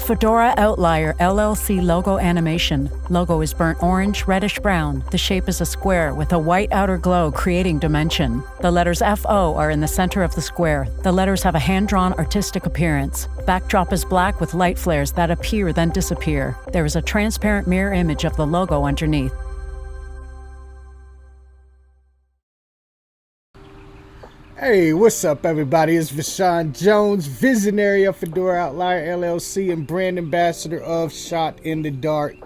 Fedora Outlier LLC logo animation. Logo is burnt orange, reddish brown. The shape is a square with a white outer glow creating dimension. The letters FO are in the center of the square. The letters have a hand-drawn artistic appearance. Backdrop is black with light flares that appear then disappear. There is a transparent mirror image of the logo underneath. Hey, what's up, everybody? It's Vashawn Jones, visionary of Fedora Outlier LLC and brand ambassador of Shot in the Dark.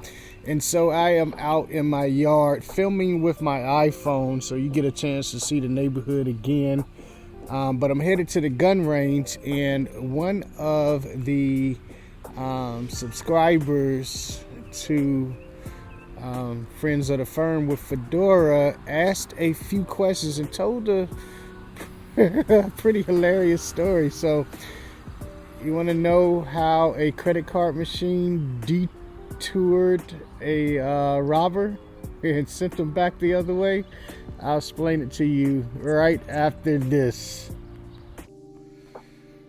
And so I am out in my yard filming with my iPhone, so you get a chance to see the neighborhood again. But I'm headed to the gun range, and one of the subscribers to Friends of the Firm with Fedora asked a few questions and told a pretty hilarious story. So you want to know how a credit card machine detoured a robber and sent them back the other way? I'll explain it to you right after this.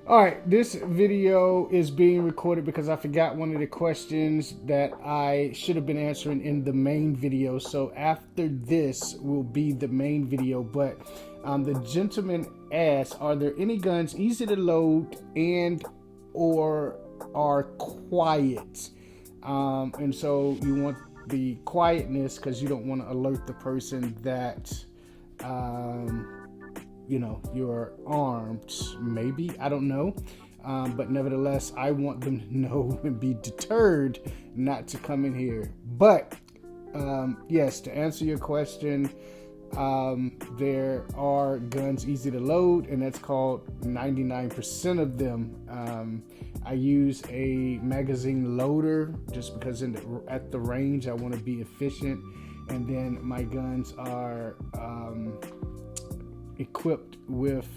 Alright, this video is being recorded because I forgot one of the questions that I should have been answering in the main video. So after this will be the main video. But the gentleman asked, are there any guns easy to load and or are quiet? And so you want the quietness because you don't want to alert the person that you know, you're armed, maybe, I don't know. But nevertheless, I want them to know and be deterred not to come in here. But yes, to answer your question, there are guns easy to load, and that's called 99% of them. I use a magazine loader just because at the range I want to be efficient, and then my guns are equipped with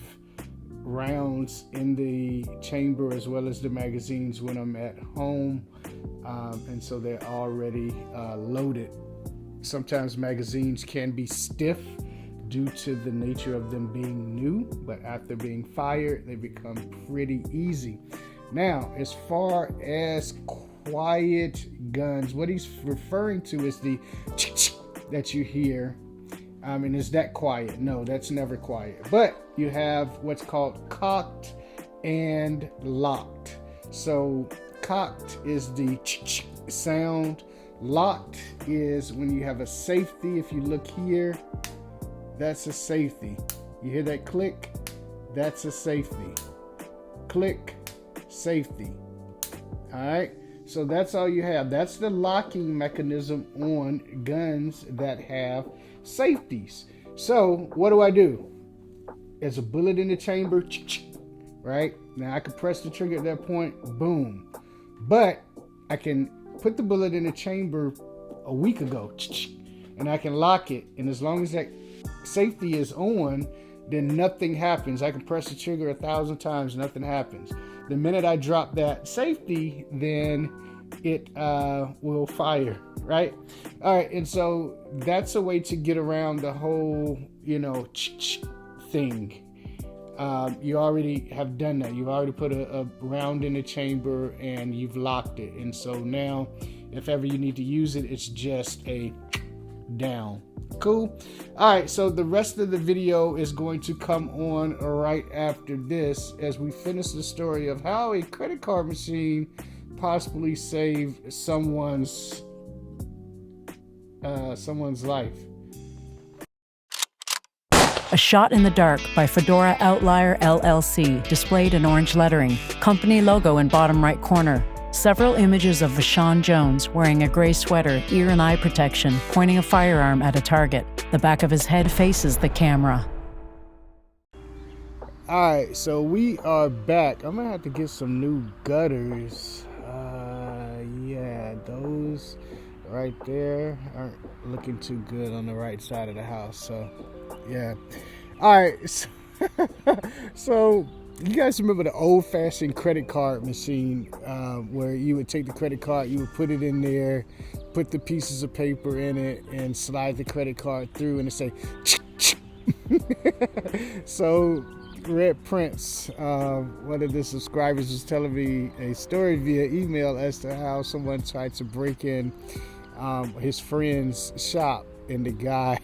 rounds in the chamber as well as the magazines when I'm at home, and so they're already loaded. Sometimes magazines can be stiff due to the nature of them being new, but after being fired they become pretty easy. Now, as far as quiet guns, what he's referring to is the that you hear. And is that quiet? No, that's never quiet. But you have what's called cocked and locked. So cocked is the sound. Locked is when you have a safety. If you look here, that's a safety. You hear that click? That's a safety. Click, safety. All right. So that's all you have. That's the locking mechanism on guns that have safeties. So what do? There's a bullet in the chamber, right? Now I can press the trigger at that point, boom. But I can put the bullet in the chamber a week ago, and I can lock it. And as long as that safety is on, then nothing happens. I can press the trigger 1,000 times, nothing happens. The minute I drop that safety, then it will fire, right? All right, and so that's a way to get around the whole, you know, thing. You already have done that. You've already put a round in the chamber and you've locked it. And so now, if ever you need to use it, it's just a down. Cool. All right, so the rest of the video is going to come on right after this as we finish the story of how a credit card machine possibly saved someone's life. A Shot in the Dark by Fedora Outlier LLC, displayed in orange lettering. Company logo in bottom right corner. Several images of Vashawn Jones wearing a gray sweater, ear and eye protection, pointing a firearm at a target. The back of his head faces the camera. Alright, so we are back. I'm gonna have to get some new gutters. Yeah, those right there aren't looking too good on the right side of the house. So, yeah. Alright, so you guys remember the old-fashioned credit card machine where you would take the credit card, you would put it in there, put the pieces of paper in it, and slide the credit card through, and it say, so Red Prince, one of the subscribers was telling me a story via email as to how someone tried to break in his friend's shop, and the guy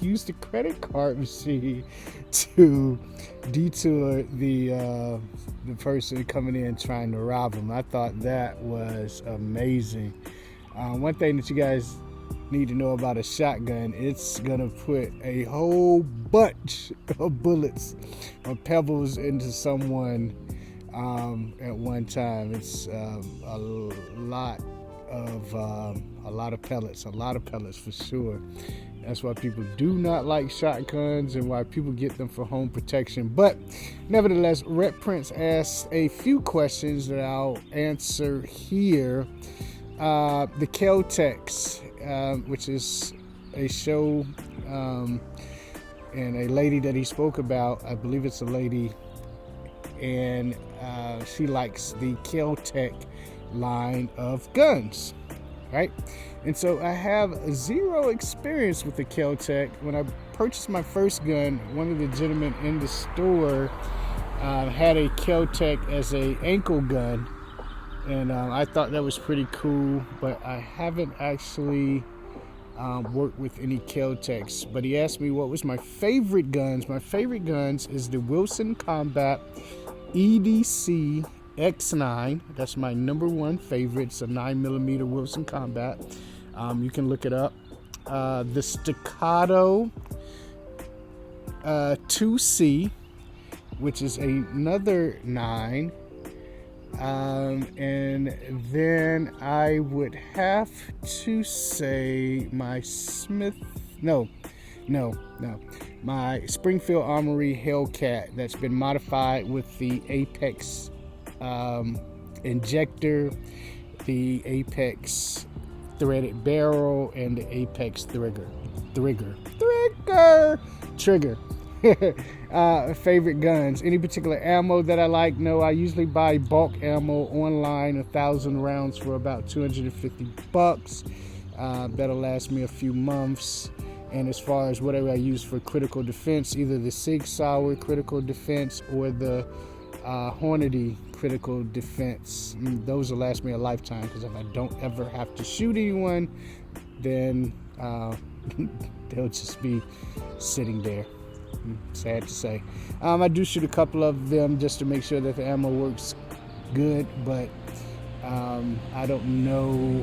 used a credit card machine to detour the person coming in trying to rob him. I thought that was amazing. One thing that you guys need to know about a shotgun, it's gonna put a whole bunch of bullets or pebbles into someone at one time. It's a lot of pellets for sure. That's why people do not like shotguns and why people get them for home protection. But nevertheless, Red Prince asked a few questions that I'll answer here. The Kel-Tex, which is a show and a lady that he spoke about, I believe it's a lady, and she likes the Kel-Tex line of guns, right? And so I have zero experience with the Kel-Tex. When I purchased my first gun, one of the gentlemen in the store had a Kel-Tex as a ankle gun, and I thought that was pretty cool, but I haven't actually worked with any Kel-Tex. But he asked me what was my favorite guns. My favorite guns is the Wilson Combat EDC X9. That's my number one favorite. It's a 9mm Wilson Combat. You can look it up. The Staccato 2C, which is another 9. And then I would have to say my my Springfield Armory Hellcat that's been modified with the Apex injector, the Apex threaded barrel, and the Apex trigger. Favorite guns. Any particular ammo that I like? No, I usually buy bulk ammo online, 1,000 rounds for about $250. That'll last me a few months. And as far as whatever I use for critical defense, either the Sig Sauer critical defense or the Hornady critical defense, those will last me a lifetime, because if I don't ever have to shoot anyone, then they'll just be sitting there. Sad to say. I do shoot a couple of them just to make sure that the ammo works good, but I don't know.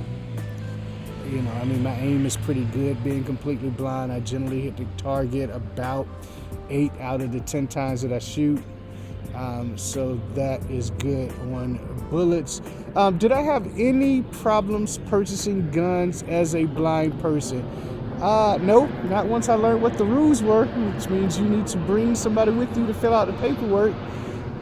My aim is pretty good. Being completely blind, I generally hit the target about 8 out of the 10 times that I shoot. So that is good on bullets. Did I have any problems purchasing guns as a blind person? No, not once I learned what the rules were, which means you need to bring somebody with you to fill out the paperwork.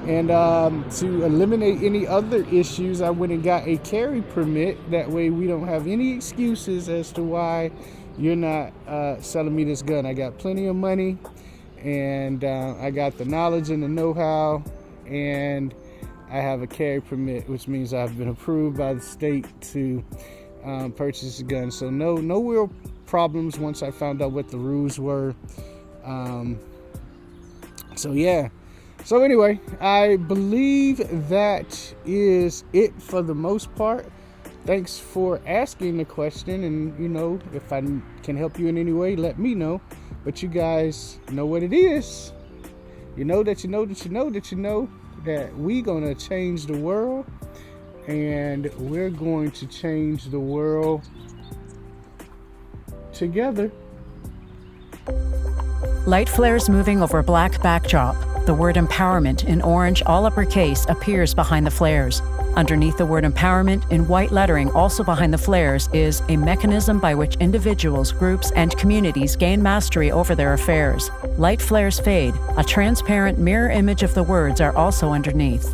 And to eliminate any other issues, I went and got a carry permit. That way we don't have any excuses as to why you're not selling me this gun. I got plenty of money, and I got the knowledge and the know-how, and I have a carry permit, which means I've been approved by the state to purchase a gun. So no real problems once I found out what the rules were. So anyway, I believe that is it for the most part. Thanks for asking the question, and if I can help you in any way, let me know. But you guys know what it is. You know that we're gonna change the world, and we're going to change the world together. Light flares moving over a black backdrop. The word empowerment in orange, all uppercase, appears behind the flares. Underneath the word empowerment, in white lettering, also behind the flares, is a mechanism by which individuals, groups, and communities gain mastery over their affairs. Light flares fade. A transparent mirror image of the words are also underneath.